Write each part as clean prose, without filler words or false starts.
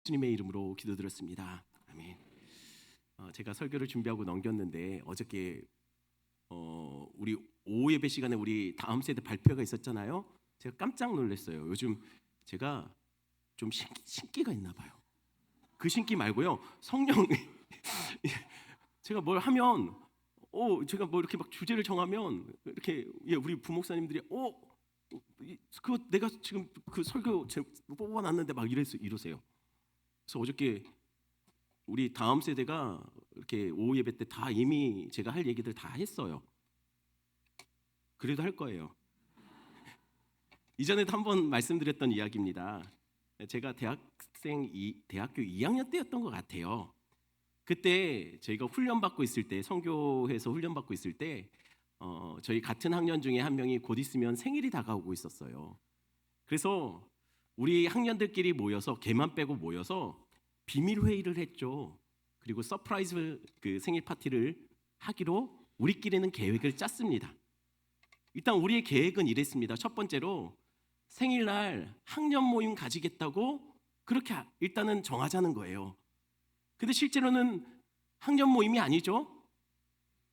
주님의 이름으로 기도드렸습니다. 아멘. 제가 설교를 준비하고 넘겼는데 어저께 우리 오후 예배 시간에 우리 다음 세대 발표가 있었잖아요. 제가 깜짝 놀랐어요. 요즘 제가 좀 신기가 있나 봐요. 그 신기 말고요. 성령 제가 뭘 하면 제가 뭐 이렇게 막 주제를 정하면 이렇게 우리 부목사님들이 그거 내가 지금 그 설교 뽑아놨는데 막 이러세요. 그래서 어저께 우리 다음 세대가 이렇게 오후 예배 때 다 이미 제가 할 얘기들 다 했어요. 그래도 할 거예요. 이전에도 한번 말씀드렸던 이야기입니다. 제가 대학교 2학년 때였던 것 같아요. 그때 저희가 훈련받고 있을 때, 선교회에서 훈련받고 있을 때 저희 같은 학년 중에 한 명이 곧 있으면 생일이 다가오고 있었어요. 그래서 우리 학년들끼리 모여서, 걔만 빼고 모여서 비밀 회의를 했죠. 그리고 서프라이즈 그 생일 파티를 하기로 우리끼리는 계획을 짰습니다. 일단 우리의 계획은 이랬습니다. 첫 번째로 생일날 학년 모임 가지겠다고 그렇게 일단은 정하자는 거예요. 근데 실제로는 학년 모임이 아니죠.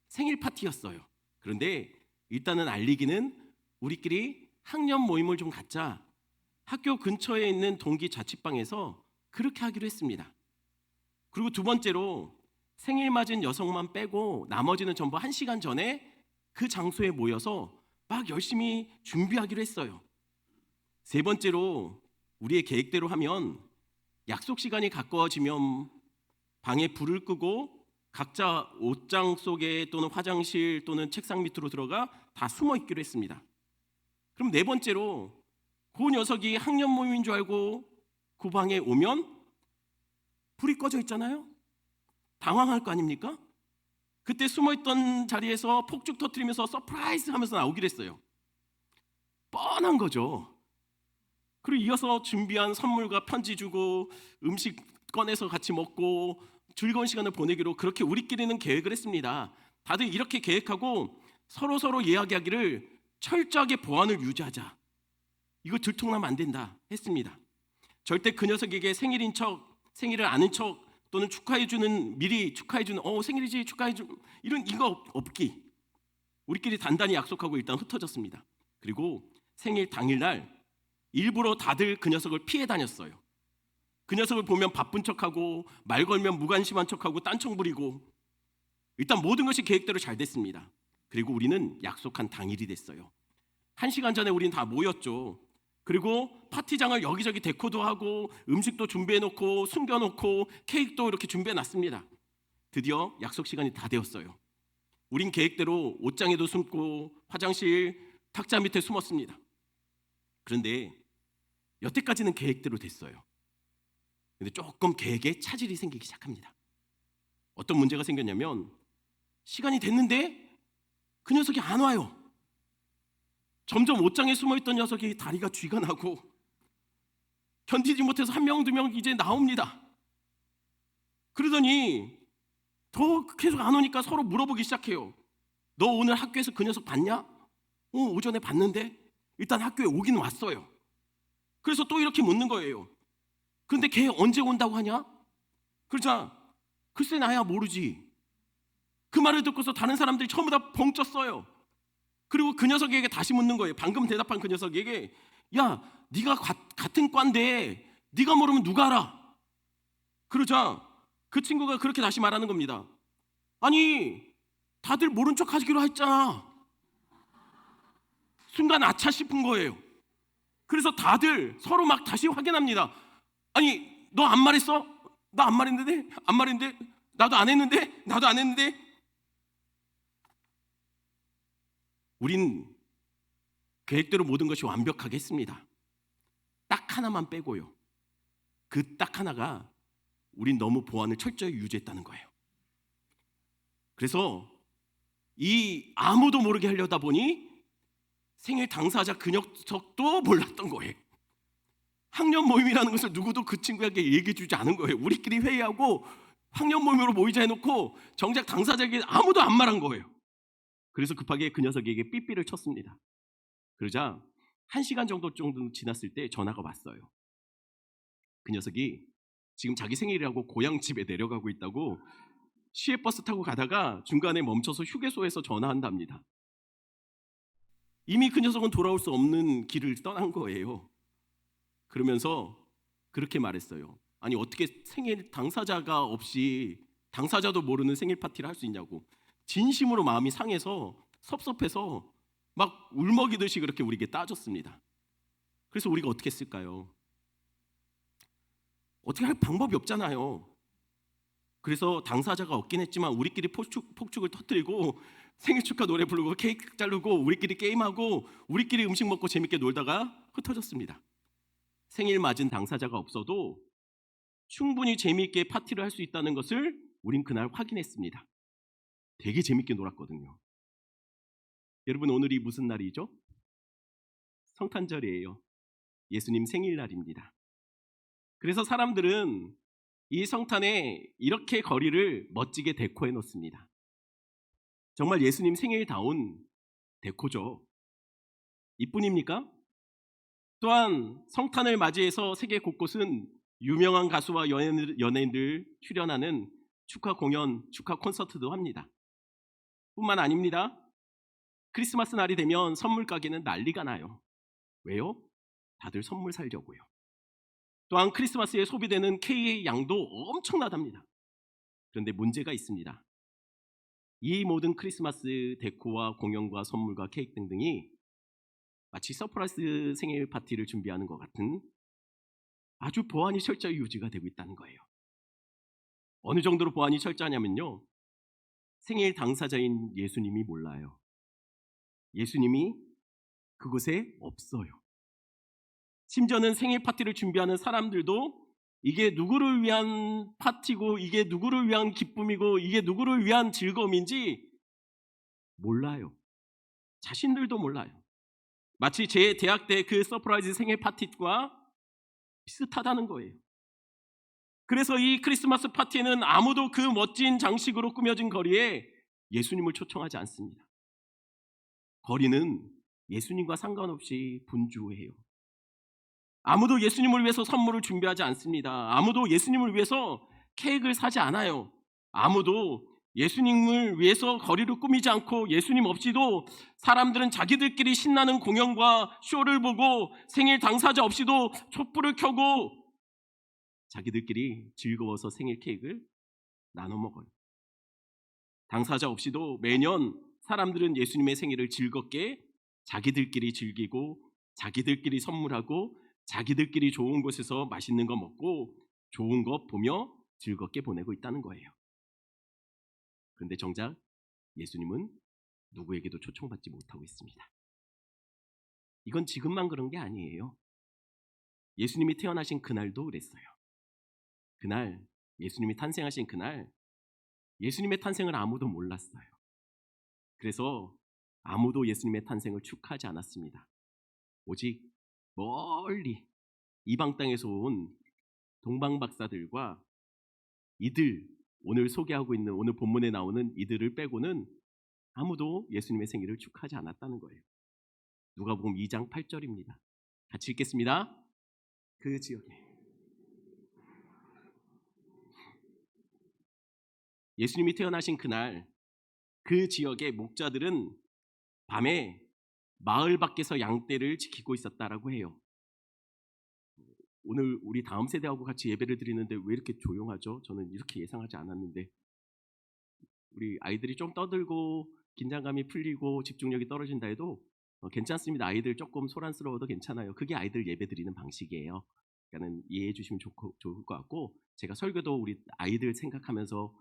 생일 파티였어요. 그런데 일단은 알리기는 우리끼리 학년 모임을 좀 갖자. 학교 근처에 있는 동기 자취방에서 그렇게 하기로 했습니다. 그리고 두 번째로 생일 맞은 여성만 빼고 나머지는 전부 1시간 전에 그 장소에 모여서 막 열심히 준비하기로 했어요. 세 번째로 우리의 계획대로 하면 약속 시간이 가까워지면 방에 불을 끄고 각자 옷장 속에 또는 화장실 또는 책상 밑으로 들어가 다 숨어 있기로 했습니다. 그럼 네 번째로 그 녀석이 학년 모임인 줄 알고 그 방에 오면 불이 꺼져 있잖아요. 당황할 거 아닙니까? 그때 숨어있던 자리에서 폭죽 터뜨리면서 서프라이즈 하면서 나오기로 했어요. 뻔한 거죠. 그리고 이어서 준비한 선물과 편지 주고 음식 꺼내서 같이 먹고 즐거운 시간을 보내기로 그렇게 우리끼리는 계획을 했습니다. 다들 이렇게 계획하고 서로 이야기하기를 철저하게 보안을 유지하자. 이거 들통나면 안 된다 했습니다. 절대 그 녀석에게 생일인 척, 생일을 아는 척 또는 미리 축하해주는 생일이지 축하해주 이런 이거 없기. 우리끼리 단단히 약속하고 일단 흩어졌습니다. 그리고 생일 당일날 일부러 다들 그 녀석을 피해 다녔어요. 그 녀석을 보면 바쁜 척하고 말 걸면 무관심한 척하고 딴청 부리고 일단 모든 것이 계획대로 잘 됐습니다. 그리고 우리는 약속한 당일이 됐어요. 1시간 전에 우리는 다 모였죠. 그리고 파티장을 여기저기 데코도 하고 음식도 준비해놓고 숨겨놓고 케이크도 이렇게 준비해놨습니다. 드디어 약속 시간이 다 되었어요. 우린 계획대로 옷장에도 숨고 화장실 탁자 밑에 숨었습니다. 그런데 여태까지는 계획대로 됐어요. 근데 조금 계획에 차질이 생기기 시작합니다. 어떤 문제가 생겼냐면 시간이 됐는데 그 녀석이 안 와요. 점점 옷장에 숨어있던 녀석이 다리가 쥐가 나고 견디지 못해서 1명, 2명 이제 나옵니다. 그러더니 더 계속 안 오니까 서로 물어보기 시작해요. 너 오늘 학교에서 그 녀석 봤냐? 오전에 봤는데 일단 학교에 오긴 왔어요. 그래서 또 이렇게 묻는 거예요. 근데 걔 언제 온다고 하냐? 그러자 글쎄 나야 모르지. 그 말을 듣고서 다른 사람들이 전부 다 벙쪘어요. 그리고 그 녀석에게 다시 묻는 거예요. 방금 대답한 그 녀석에게 야 네가 같은 과인데 네가 모르면 누가 알아? 그러자 그 친구가 그렇게 다시 말하는 겁니다. 아니 다들 모른 척 하기로 했잖아. 순간 아차 싶은 거예요. 그래서 다들 서로 막 다시 확인합니다. 아니 너 안 말했어? 나 안 말했는데? 안 말했는데? 나도 안 했는데? 나도 안 했는데? 우린 계획대로 모든 것이 완벽하게 했습니다. 딱 하나만 빼고요. 그 딱 하나가 우린 너무 보안을 철저히 유지했다는 거예요. 그래서 이 아무도 모르게 하려다 보니 생일 당사자 그 녀석도 몰랐던 거예요. 학년 모임이라는 것을 누구도 그 친구에게 얘기해 주지 않은 거예요. 우리끼리 회의하고 학년 모임으로 모이자 해놓고 정작 당사자에게 아무도 안 말한 거예요. 그래서 급하게 그 녀석에게 삐삐를 쳤습니다. 그러자 1시간 정도 지났을 때 전화가 왔어요. 그 녀석이 지금 자기 생일이라고 고향집에 내려가고 있다고 시외버스 타고 가다가 중간에 멈춰서 휴게소에서 전화한답니다. 이미 그 녀석은 돌아올 수 없는 길을 떠난 거예요. 그러면서 그렇게 말했어요. 아니 어떻게 생일 당사자가 없이 당사자도 모르는 생일 파티를 할 수 있냐고. 진심으로 마음이 상해서 섭섭해서 막 울먹이듯이 그렇게 우리에게 따졌습니다. 그래서 우리가 어떻게 했을까요? 어떻게 할 방법이 없잖아요. 그래서 당사자가 없긴 했지만 우리끼리 폭죽을 터뜨리고 생일 축하 노래 부르고 케이크 자르고 우리끼리 게임하고 우리끼리 음식 먹고 재밌게 놀다가 흩어졌습니다. 생일 맞은 당사자가 없어도 충분히 재미있게 파티를 할 수 있다는 것을 우린 그날 확인했습니다. 되게 재밌게 놀았거든요. 여러분 오늘이 무슨 날이죠? 성탄절이에요. 예수님 생일날입니다. 그래서 사람들은 이 성탄에 이렇게 거리를 멋지게 데코해 놓습니다. 정말 예수님 생일다운 데코죠. 이뿐입니까? 또한 성탄을 맞이해서 세계 곳곳은 유명한 가수와 연예인들 출연하는 축하 공연, 축하 콘서트도 합니다. 뿐만 아닙니다. 크리스마스 날이 되면 선물 가게는 난리가 나요. 왜요? 다들 선물 사려고요. 또한 크리스마스에 소비되는 케이크의 양도 엄청나답니다. 그런데 문제가 있습니다. 이 모든 크리스마스 데코와 공연과 선물과 케이크 등등이 마치 서프라이즈 생일 파티를 준비하는 것 같은 아주 보안이 철저히 유지가 되고 있다는 거예요. 어느 정도로 보안이 철저하냐면요. 생일 당사자인 예수님이 몰라요. 예수님이 그곳에 없어요. 심지어는 생일 파티를 준비하는 사람들도 이게 누구를 위한 파티고 이게 누구를 위한 기쁨이고 이게 누구를 위한 즐거움인지 몰라요. 자신들도 몰라요. 마치 제 대학 때 그 서프라이즈 생일 파티와 비슷하다는 거예요. 그래서 이 크리스마스 파티는 아무도 그 멋진 장식으로 꾸며진 거리에 예수님을 초청하지 않습니다. 거리는 예수님과 상관없이 분주해요. 아무도 예수님을 위해서 선물을 준비하지 않습니다. 아무도 예수님을 위해서 케이크를 사지 않아요. 아무도 예수님을 위해서 거리를 꾸미지 않고 예수님 없이도 사람들은 자기들끼리 신나는 공연과 쇼를 보고 생일 당사자 없이도 촛불을 켜고 자기들끼리 즐거워서 생일 케이크를 나눠 먹어요. 당사자 없이도 매년 사람들은 예수님의 생일을 즐겁게 자기들끼리 즐기고 자기들끼리 선물하고 자기들끼리 좋은 곳에서 맛있는 거 먹고 좋은 거 보며 즐겁게 보내고 있다는 거예요. 그런데 정작 예수님은 누구에게도 초청받지 못하고 있습니다. 이건 지금만 그런 게 아니에요. 예수님이 태어나신 그날도 그랬어요. 그날 예수님이 탄생하신 그날 예수님의 탄생을 아무도 몰랐어요. 그래서 아무도 예수님의 탄생을 축하하지 않았습니다. 오직 멀리 이방 땅에서 온 동방 박사들과 이들 오늘 소개하고 있는 오늘 본문에 나오는 이들을 빼고는 아무도 예수님의 생일을 축하하지 않았다는 거예요. 누가복음 2장 8절입니다. 같이 읽겠습니다. 그 지역에 예수님이 태어나신 그날 그 지역의 목자들은 밤에 마을 밖에서 양떼를 지키고 있었다라고 해요. 오늘 우리 다음 세대하고 같이 예배를 드리는데 왜 이렇게 조용하죠? 저는 이렇게 예상하지 않았는데 우리 아이들이 좀 떠들고 긴장감이 풀리고 집중력이 떨어진다 해도 괜찮습니다. 아이들 조금 소란스러워도 괜찮아요. 그게 아이들 예배 드리는 방식이에요. 그러니까 이해해 주시면 좋을 것 같고 제가 설교도 우리 아이들 생각하면서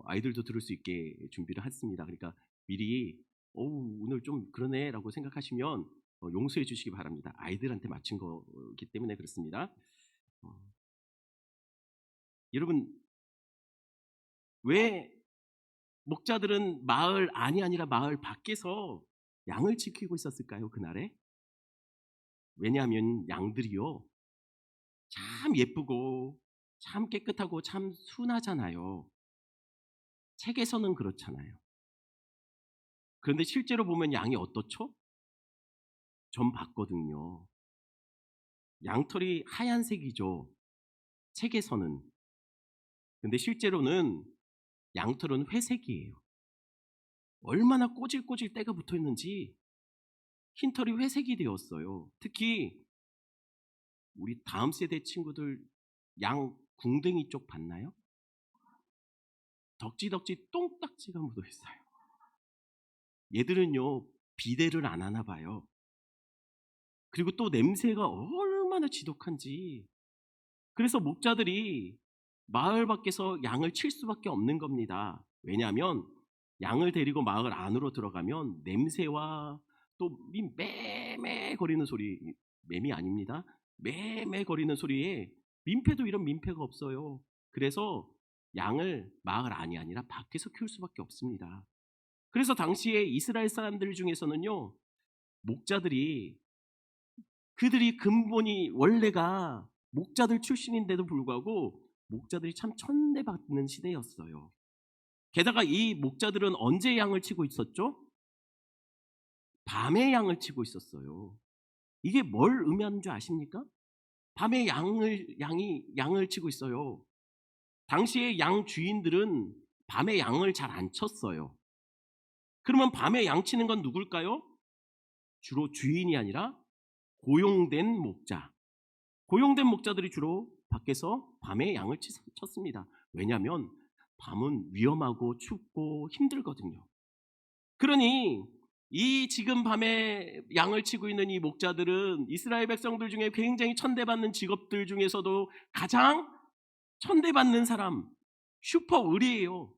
아이들도 들을 수 있게 준비를 했습니다. 그러니까 미리 오늘 좀 그러네 라고 생각하시면 용서해 주시기 바랍니다. 아이들한테 맞춘 거기 때문에 그렇습니다. 여러분 왜 목자들은 마을 안이 아니라 마을 밖에서 양을 지키고 있었을까요? 그날에? 왜냐하면 양들이요 참 예쁘고 참 깨끗하고 참 순하잖아요. 책에서는 그렇잖아요. 그런데 실제로 보면 양이 어떻죠? 전 봤거든요. 양털이 하얀색이죠. 책에서는. 근데 실제로는 양털은 회색이에요. 얼마나 꼬질꼬질 때가 붙어 있는지 흰털이 회색이 되었어요. 특히 우리 다음 세대 친구들 양 궁뎅이 쪽 봤나요? 덕지덕지 똥딱지가 묻어 있어요. 얘들은요 비데를 안 하나 봐요. 그리고 또 냄새가 얼마나 지독한지. 그래서 목자들이 마을 밖에서 양을 칠 수밖에 없는 겁니다. 왜냐하면 양을 데리고 마을 안으로 들어가면 냄새와 또 매매 거리는 소리, 매미 아닙니다. 매매 거리는 소리에 민폐도 이런 민폐가 없어요. 그래서 양을 마을 안이 아니라 밖에서 키울 수밖에 없습니다. 그래서 당시에 이스라엘 사람들 중에서는요 목자들이, 그들이 근본이 원래가 목자들 출신인데도 불구하고 목자들이 참 천대받는 시대였어요. 게다가 이 목자들은 언제 양을 치고 있었죠? 밤에 양을 치고 있었어요. 이게 뭘 의미하는 줄 아십니까? 밤에 양을 치고 있어요. 당시에 양 주인들은 밤에 양을 잘 안 쳤어요. 그러면 밤에 양 치는 건 누굴까요? 주로 주인이 아니라 고용된 목자. 고용된 목자들이 주로 밖에서 밤에 양을 쳤습니다. 왜냐하면 밤은 위험하고 춥고 힘들거든요. 그러니 이 지금 밤에 양을 치고 있는 이 목자들은 이스라엘 백성들 중에 굉장히 천대받는 직업들 중에서도 가장 천대받는 사람, 슈퍼 의리예요.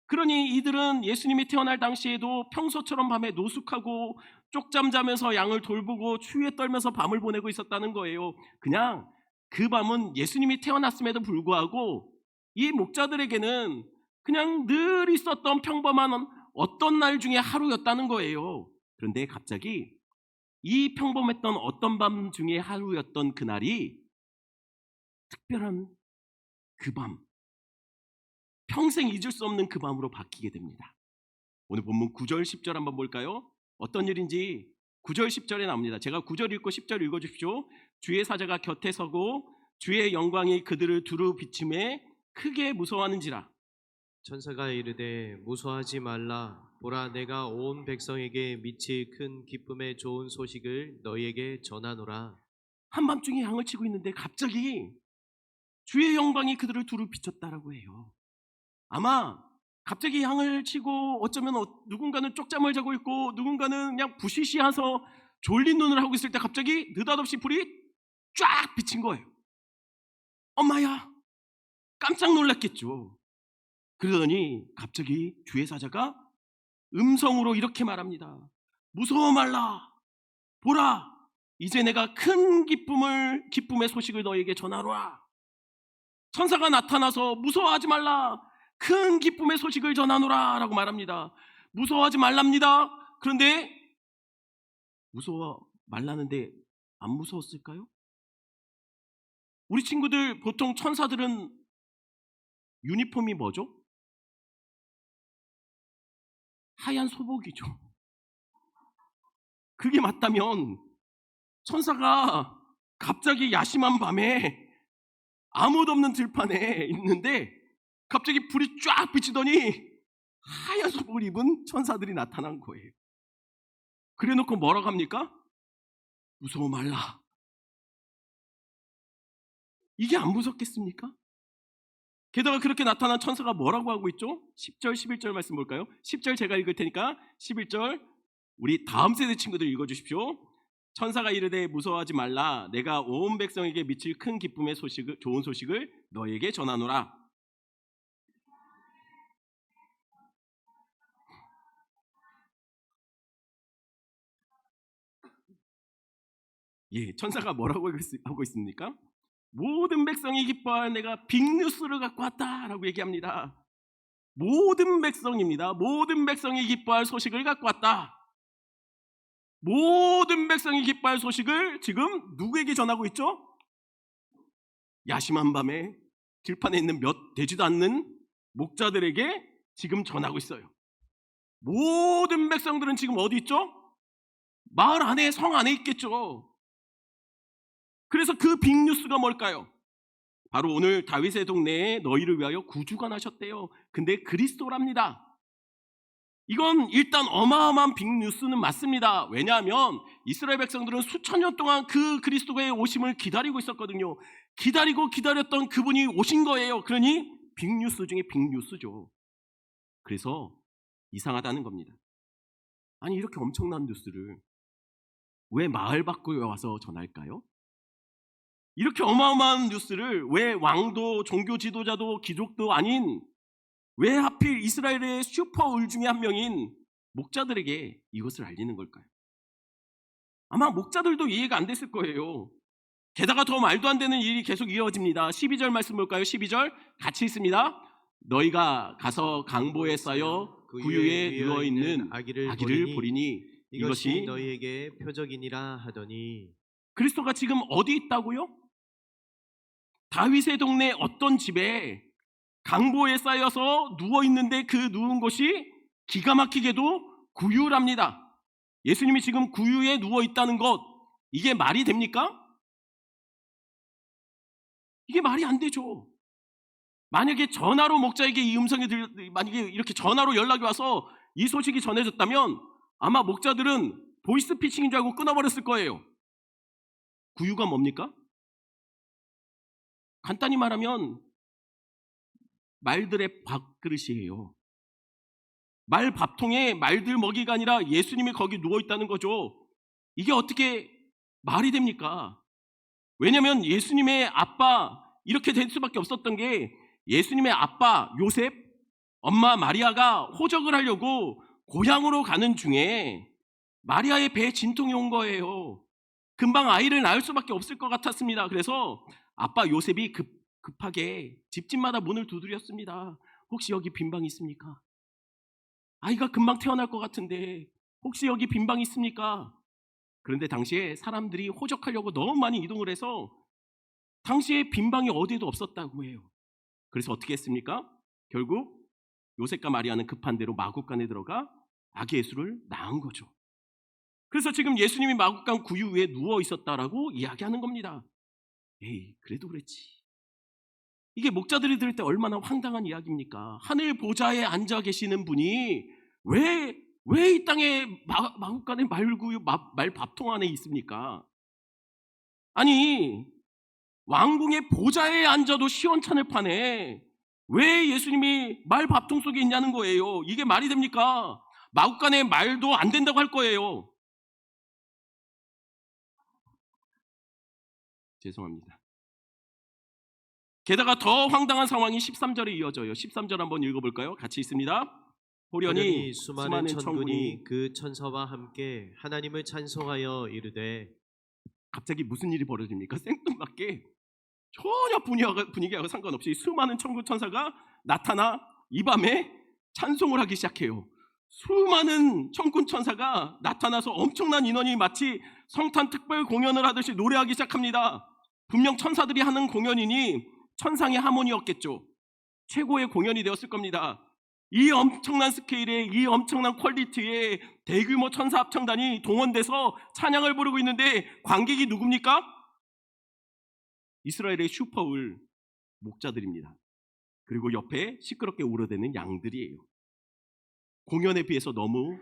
그러니 이들은 예수님이 태어날 당시에도 평소처럼 밤에 노숙하고 쪽잠 자면서 양을 돌보고 추위에 떨면서 밤을 보내고 있었다는 거예요. 그냥 그 밤은 예수님이 태어났음에도 불구하고 이 목자들에게는 그냥 늘 있었던 평범한 어떤 날 중에 하루였다는 거예요. 그런데 갑자기 이 평범했던 어떤 밤 중에 하루였던 그날이 특별한 그 밤, 평생 잊을 수 없는 그 밤으로 바뀌게 됩니다. 오늘 본문 9절 10절 한번 볼까요? 어떤 일인지 9절 10절에 나옵니다. 제가 9절 읽고 10절 읽어주십시오. 주의 사자가 곁에 서고 주의 영광이 그들을 두루 비춤에 크게 무서워하는지라. 천사가 이르되 무서워하지 말라. 보라, 내가 온 백성에게 미칠 큰 기쁨의 좋은 소식을 너희에게 전하노라. 한밤중에 양을 치고 있는데 갑자기 주의 영광이 그들을 두루 비췄다라고 해요. 아마 갑자기 양을 치고 어쩌면 누군가는 쪽잠을 자고 있고 누군가는 그냥 부시시해서 졸린 눈을 하고 있을 때 갑자기 느닷없이 불이 쫙 비친 거예요. 엄마야, 깜짝 놀랐겠죠. 그러더니 갑자기 주의 사자가 음성으로 이렇게 말합니다. 무서워 말라. 보라, 이제 내가 큰 기쁨의 소식을 너에게 전하노라. 천사가 나타나서 무서워하지 말라, 큰 기쁨의 소식을 전하노라 라고 말합니다. 무서워하지 말랍니다. 그런데 무서워 말라는데 안 무서웠을까요? 우리 친구들 보통 천사들은 유니폼이 뭐죠? 하얀 소복이죠. 그게 맞다면 천사가 갑자기 야심한 밤에 아무도 없는 들판에 있는데 갑자기 불이 쫙 비치더니 하얀 소복을 입은 천사들이 나타난 거예요. 그래놓고 뭐라고 합니까? 무서워 말라. 이게 안 무섭겠습니까? 게다가 그렇게 나타난 천사가 뭐라고 하고 있죠? 10절 11절 말씀 볼까요? 10절 제가 읽을 테니까 11절 우리 다음 세대 친구들 읽어주십시오. 천사가 이르되 무서워하지 말라. 내가 온 백성에게 미칠 큰 기쁨의 소식을, 좋은 소식을 너에게 전하노라. 예, 천사가 뭐라고 하고 있습니까? 모든 백성이 기뻐할 내가 빅뉴스를 갖고 왔다라고 얘기합니다. 모든 백성입니다. 모든 백성이 기뻐할 소식을 갖고 왔다. 모든 백성이 기뻐할 소식을 지금 누구에게 전하고 있죠? 야심한 밤에 들판에 있는 몇 되지도 않는 목자들에게 지금 전하고 있어요. 모든 백성들은 지금 어디 있죠? 마을 안에, 성 안에 있겠죠. 그래서 그 빅뉴스가 뭘까요? 바로 오늘 다윗의 동네에 너희를 위하여 구주가 나셨대요. 근데 그리스도랍니다. 이건 일단 어마어마한 빅뉴스는 맞습니다. 왜냐하면 이스라엘 백성들은 수천 년 동안 그 그리스도의 오심을 기다리고 있었거든요. 기다리고 기다렸던 그분이 오신 거예요. 그러니 빅뉴스 중에 빅뉴스죠. 그래서 이상하다는 겁니다. 아니 이렇게 엄청난 뉴스를 왜 마을 밖에 와서 전할까요? 이렇게 어마어마한 뉴스를 왜 왕도 종교 지도자도 귀족도 아닌 왜 하필 이스라엘의 슈퍼을 중에 한 명인 목자들에게 이것을 알리는 걸까요? 아마 목자들도 이해가 안 됐을 거예요. 게다가 더 말도 안 되는 일이 계속 이어집니다. 12절 말씀 볼까요? 12절 같이 있습니다. 너희가 가서 강보에 쌓여 구유에 누워있는 아기를 보리니 이것이 너희에게 표적이니라 하더니 그리스도가 지금 어디 있다고요? 다윗의 동네 어떤 집에 강보에 쌓여서 누워있는데 그 누운 곳이 기가 막히게도 구유랍니다. 예수님이 지금 구유에 누워있다는 것, 이게 말이 됩니까? 이게 말이 안 되죠. 만약에 전화로 목자에게 이 음성이 만약에 이렇게 전화로 연락이 와서 이 소식이 전해졌다면 아마 목자들은 보이스피싱인 줄 알고 끊어버렸을 거예요. 구유가 뭡니까? 간단히 말하면 말들의 밥그릇이에요. 말 밥통에 말들 먹이가 아니라 예수님이 거기 누워있다는 거죠. 이게 어떻게 말이 됩니까? 왜냐하면 예수님의 아빠 이렇게 될 수밖에 없었던 게 예수님의 아빠 요셉, 엄마 마리아가 호적을 하려고 고향으로 가는 중에 마리아의 배에 진통이 온 거예요. 금방 아이를 낳을 수밖에 없을 것 같았습니다. 그래서 아빠 요셉이 급하게 집집마다 문을 두드렸습니다. 혹시 여기 빈방 있습니까? 아이가 금방 태어날 것 같은데 혹시 여기 빈방 있습니까? 그런데 당시에 사람들이 호적하려고 너무 많이 이동을 해서 당시에 빈방이 어디에도 없었다고 해요. 그래서 어떻게 했습니까? 결국 요셉과 마리아는 급한 대로 마구간에 들어가 아기 예수를 낳은 거죠. 그래서 지금 예수님이 마구간 구유 위에 누워 있었다라고 이야기하는 겁니다. 에이, 그래도 그랬지. 이게 목자들이 들을 때 얼마나 황당한 이야기입니까? 하늘 보좌에 앉아 계시는 분이 왜 이 땅에 마구간에 말 밥통 안에 있습니까? 아니 왕궁의 보좌에 앉아도 시원찮을 판에 왜 예수님이 말 밥통 속에 있냐는 거예요. 이게 말이 됩니까? 마구간에 말도 안 된다고 할 거예요. 죄송합니다. 게다가 더 황당한 상황이 13절에 이어져요. 13절 한번 읽어볼까요? 같이 있습니다. 호련히 수많은 천군이 그 천사와 함께 하나님을 찬송하여 이르되 갑자기 무슨 일이 벌어집니까? 생뚱맞게 전혀 분위기하고 상관없이 수많은 천군 천사가 나타나 이 밤에 찬송을 하기 시작해요. 수많은 천군 천사가 나타나서 엄청난 인원이 마치 성탄 특별 공연을 하듯이 노래하기 시작합니다. 분명 천사들이 하는 공연이니 천상의 하모니였겠죠. 최고의 공연이 되었을 겁니다. 이 엄청난 스케일에 이 엄청난 퀄리티의 대규모 천사 합창단이 동원돼서 찬양을 부르고 있는데 관객이 누굽니까? 이스라엘의 슈퍼을 목자들입니다. 그리고 옆에 시끄럽게 울어대는 양들이에요. 공연에 비해서 너무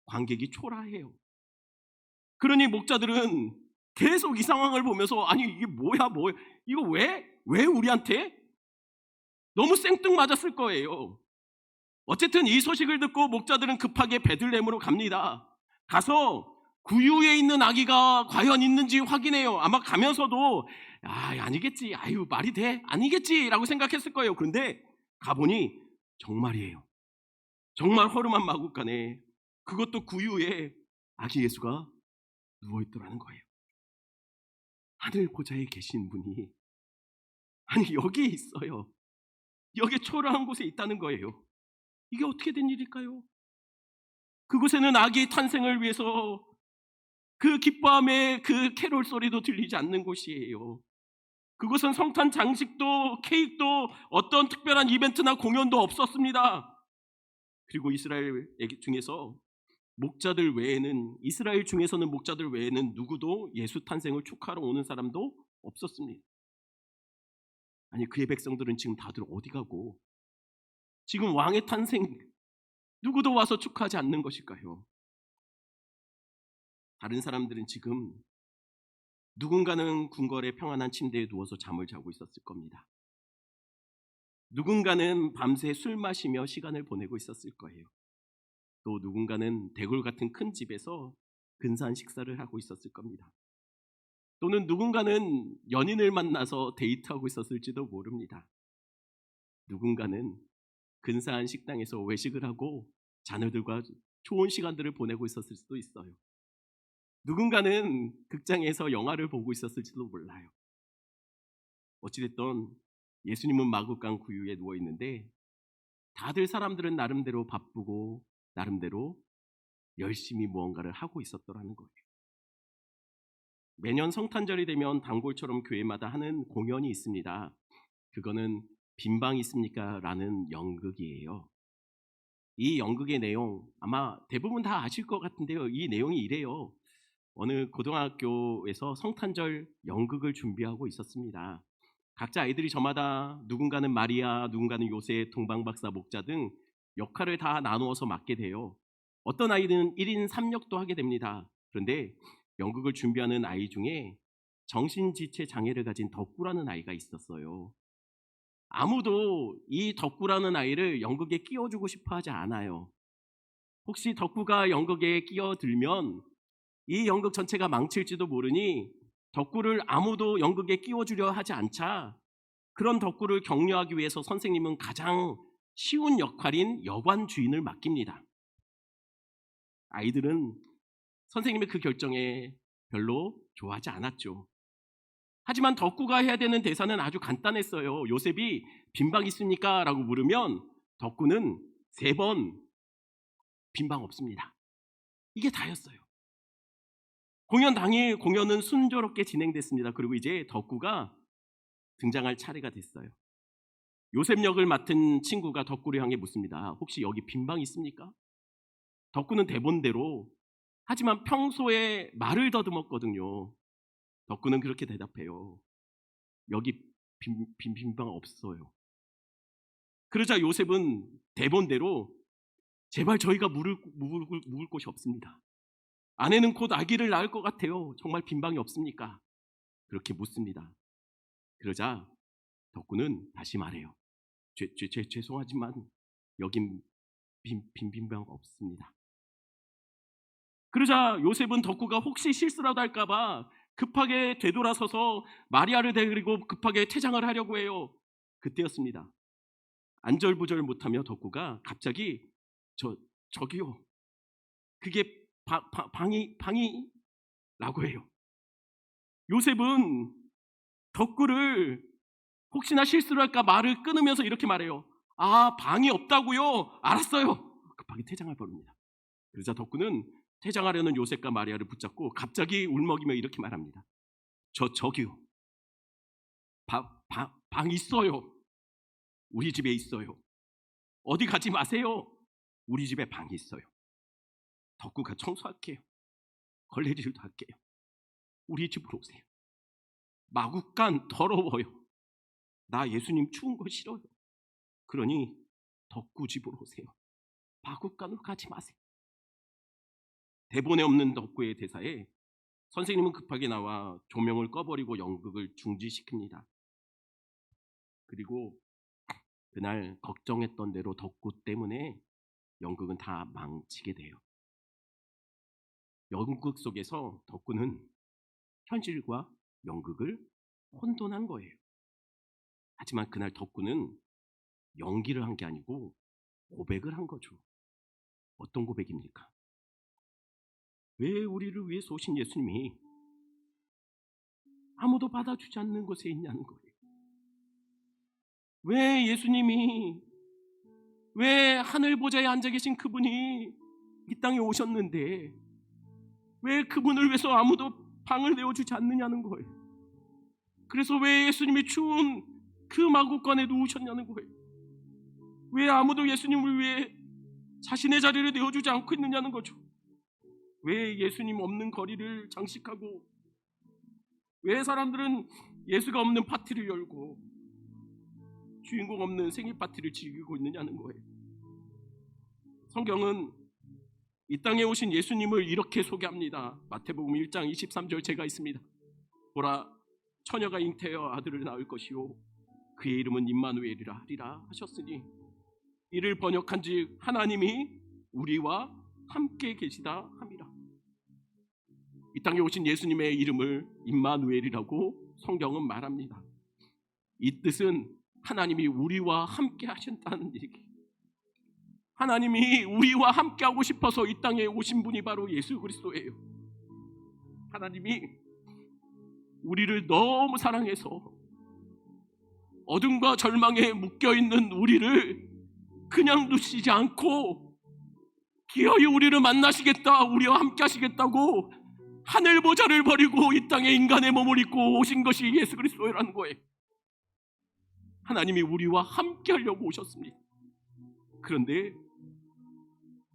관객이 초라해요. 그러니 목자들은 계속 이 상황을 보면서 아니 이게 뭐야 이거 왜 우리한테? 너무 생뚱맞았을 거예요. 어쨌든 이 소식을 듣고 목자들은 급하게 베들레헴으로 갑니다. 가서 구유에 있는 아기가 과연 있는지 확인해요. 아마 가면서도 아니겠지, 아유 말이 돼, 아니겠지라고 생각했을 거예요. 그런데 가보니 정말이에요. 정말 허름한 마구간에 그것도 구유에 아기 예수가 누워있더라는 거예요. 하늘 보좌에 계신 분이 아니 여기에 있어요. 여기 초라한 곳에 있다는 거예요. 이게 어떻게 된 일일까요? 그곳에는 아기 탄생을 위해서 그 기뻐함의 그 캐롤 소리도 들리지 않는 곳이에요. 그곳은 성탄 장식도 케이크도 어떤 특별한 이벤트나 공연도 없었습니다. 그리고 이스라엘 중에서 목자들 외에는 이스라엘 중에서는 목자들 외에는 누구도 예수 탄생을 축하하러 오는 사람도 없었습니다. 아니 그의 백성들은 지금 다들 어디 가고 지금 왕의 탄생 누구도 와서 축하하지 않는 것일까요? 다른 사람들은 지금 누군가는 궁궐의 평안한 침대에 누워서 잠을 자고 있었을 겁니다. 누군가는 밤새 술 마시며 시간을 보내고 있었을 거예요. 또 누군가는 대궐 같은 큰 집에서 근사한 식사를 하고 있었을 겁니다. 또는 누군가는 연인을 만나서 데이트하고 있었을지도 모릅니다. 누군가는 근사한 식당에서 외식을 하고 자녀들과 좋은 시간들을 보내고 있었을 수도 있어요. 누군가는 극장에서 영화를 보고 있었을지도 몰라요. 어찌됐든 예수님은 마구간 구유에 누워 있는데 다들 사람들은 나름대로 바쁘고 나름대로 열심히 무언가를 하고 있었더라는 거예요. 매년 성탄절이 되면 단골처럼 교회마다 하는 공연이 있습니다. 그거는 빈방 있습니까? 라는 연극이에요. 이 연극의 내용 아마 대부분 다 아실 것 같은데요. 이 내용이 이래요. 어느 고등학교에서 성탄절 연극을 준비하고 있었습니다. 각자 아이들이 저마다 누군가는 마리아, 누군가는 요셉, 동방박사, 목자 등 역할을 다 나누어서 맡게 돼요. 어떤 아이는 1인 3역도 하게 됩니다. 그런데 연극을 준비하는 아이 중에 정신지체 장애를 가진 덕구라는 아이가 있었어요. 아무도 이 덕구라는 아이를 연극에 끼워주고 싶어 하지 않아요. 혹시 덕구가 연극에 끼어들면 이 연극 전체가 망칠지도 모르니 덕구를 아무도 연극에 끼워주려 하지 않자 그런 덕구를 격려하기 위해서 선생님은 가장 쉬운 역할인 여관 주인을 맡깁니다. 아이들은 선생님의 그 결정에 별로 좋아하지 않았죠. 하지만 덕구가 해야 되는 대사는 아주 간단했어요. 요셉이 빈방 있습니까? 라고 물으면 덕구는 3번 빈방 없습니다. 이게 다였어요. 공연 당일 공연은 순조롭게 진행됐습니다. 그리고 이제 덕구가 등장할 차례가 됐어요. 요셉 역을 맡은 친구가 덕구를 향해 묻습니다. 혹시 여기 빈방 있습니까? 덕구는 대본대로 하지만 평소에 말을 더듬었거든요. 덕구는 그렇게 대답해요. 여기 빈방 없어요. 그러자 요셉은 대본대로 제발 저희가 묵을 곳이 없습니다. 아내는 곧 아기를 낳을 것 같아요. 정말 빈방이 없습니까? 그렇게 묻습니다. 그러자 덕구는 다시 말해요. 죄송하지만 여긴 빈방 없습니다. 그러자 요셉은 덕구가 혹시 실수라도 할까봐 급하게 되돌아서서 마리아를 데리고 급하게 퇴장을 하려고 해요. 그때였습니다. 안절부절 못하며 덕구가 갑자기 저기요. 그게 방이 라고 해요. 요셉은 덕구를 혹시나 실수를 할까 말을 끊으면서 이렇게 말해요. 아, 방이 없다고요? 알았어요. 급하게 퇴장을 벌입니다. 그러자 덕구는 퇴장하려는 요셉과 마리아를 붙잡고 갑자기 울먹이며 이렇게 말합니다. 저기요. 방 있어요. 우리 집에 있어요. 어디 가지 마세요. 우리 집에 방이 있어요. 덕구가 청소할게요. 걸레질도 할게요. 우리 집으로 오세요. 마구간 더러워요. 나 예수님 추운 거 싫어요. 그러니 덕구 집으로 오세요. 마구간으로 가지 마세요. 대본에 없는 덕구의 대사에 선생님은 급하게 나와 조명을 꺼버리고 연극을 중지시킵니다. 그리고 그날 걱정했던 대로 덕구 때문에 연극은 다 망치게 돼요. 연극 속에서 덕구는 현실과 연극을 혼돈한 거예요. 하지만 그날 덕구는 연기를 한 게 아니고 고백을 한 거죠. 어떤 고백입니까? 왜 우리를 위해서 오신 예수님이 아무도 받아주지 않는 곳에 있냐는 거예요. 왜 예수님이 왜 하늘 보좌에 앉아 계신 그분이 이 땅에 오셨는데 왜 그분을 위해서 아무도 방을 내어주지 않느냐는 거예요. 그래서 왜 예수님이 추운 그 마구간에 누우셨냐는 거예요. 왜 아무도 예수님을 위해 자신의 자리를 내어주지 않고 있느냐는 거죠. 왜 예수님 없는 거리를 장식하고 왜 사람들은 예수가 없는 파티를 열고 주인공 없는 생일 파티를 즐기고 있느냐는 거예요. 성경은 이 땅에 오신 예수님을 이렇게 소개합니다. 마태복음 1장 23절 제가 있습니다. 보라, 처녀가 잉태하여 아들을 낳을 것이요 그의 이름은 임마누엘이라 하리라 하셨으니, 이를 번역한즉 하나님이 우리와 함께 계시다 함이라. 이 땅에 오신 예수님의 이름을 임마누엘이라고 성경은 말합니다. 이 뜻은 하나님이 우리와 함께 하신다는 얘기. 하나님이 우리와 함께 하고 싶어서 이 땅에 오신 분이 바로 예수 그리스도예요. 하나님이 우리를 너무 사랑해서 어둠과 절망에 묶여있는 우리를 그냥 두시지 않고 기어이 우리를 만나시겠다, 우리와 함께 하시겠다고 하늘 보좌를 버리고 이 땅에 인간의 몸을 입고 오신 것이 예수 그리스도라는 거예요. 하나님이 우리와 함께 하려고 오셨습니다. 그런데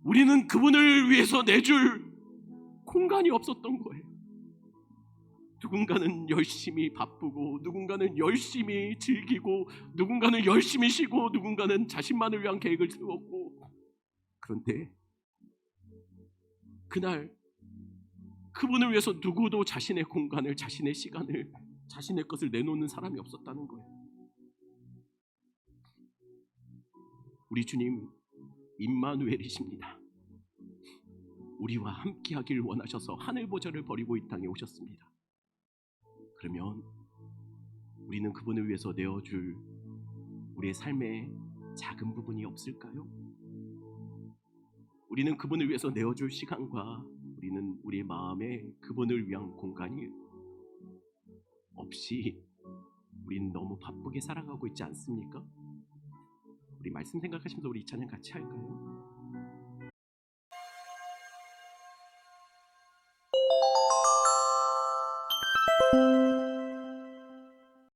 우리는 그분을 위해서 내줄 공간이 없었던 거예요. 누군가는 열심히 바쁘고, 누군가는 열심히 즐기고, 누군가는 열심히 쉬고, 누군가는 자신만을 위한 계획을 세웠고, 그런데 그날 그분을 위해서 누구도 자신의 공간을, 자신의 시간을, 자신의 것을 내놓는 사람이 없었다는 거예요. 우리 주님 임마누엘이십니다. 우리와 함께하길 원하셔서 하늘 보좌를 버리고 이 땅에 오셨습니다. 그러면 우리는 그분을 위해서 내어줄 우리의 삶의 작은 부분이 없을까요? 우리는 그분을 위해서 내어줄 시간과 우리는 우리의 마음에 그분을 위한 공간이 없이 우리는 너무 바쁘게 살아가고 있지 않습니까? 우리 말씀 생각하시면서 우리 이 찬양 같이 할까요?